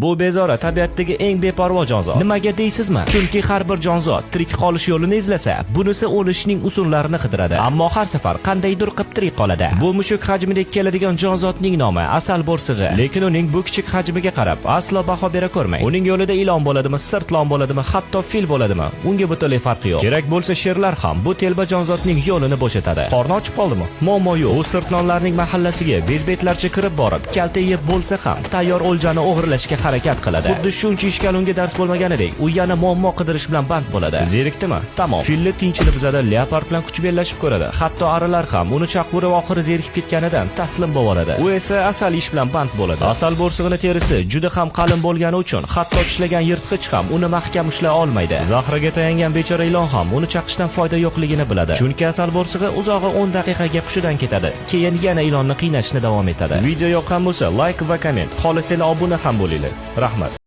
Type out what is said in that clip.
Bu bezora tabiatdagi eng beparvo jonzot. Nimaga deysizmi? Chunki har bir jonzot tirik qolish yo'lini izlasa, bunisi o'lishning usullarini qidiradi. Ammo har safar qandaydir qilib tirik qoladi. Bu mushuk hajmidek keladigan jonzotning nomi asal bo'rsig'i. Lekin uning bu kichik hajmiga qarab aslo baho bera ko'rmang. Uning yo'lida ilon bo'ladimi, sirtlon bo'ladimi, hatto fil bo'ladimi? Unga butunlay farqi yo'q. Kerak bo'lsa sherlar ham bu telba jonzotning yo'lini bo'shatadi. Qorni ochib qoldimi? Muammo yo'q. U sirtlonlarning mahallasiga bezbetlarcha kirib borib, kalta yeb bo'lsa ham tayyor o'ljani o'g'irlashga harakat qiladi. Xuddi shuncha ishkal unga dars bo'lmaganidek, u yana muammo qidirish bilan band bo'ladi. Zerikdimi? Tamom. Filni tinchini buzadi, leopard bilan kuch bellashib ko'radi. Hatto arilar ham uni chaqirib oxiri zerikib ketganidan taslim bo'ladi. U esa asal ish bilan band bo'ladi. Asal bo'rsig'ining terisi juda ham qalin bo'lgani uchun hatto tishlagan yirtqich ham uni mahkam ushlay olmaydi. Zahriga tayangan bechora ilon ham uni chaqishdan foyda yo'qligini biladi. Chunki asal bo'rsig'i uzog'i 10 daqiqaga hushidan ketadi. Keyin yana ilonni qiynashni davom etadi. Video yoqqan bo'lsa, like va komment, xolisini obuna ham bo'linglar. Rahmat.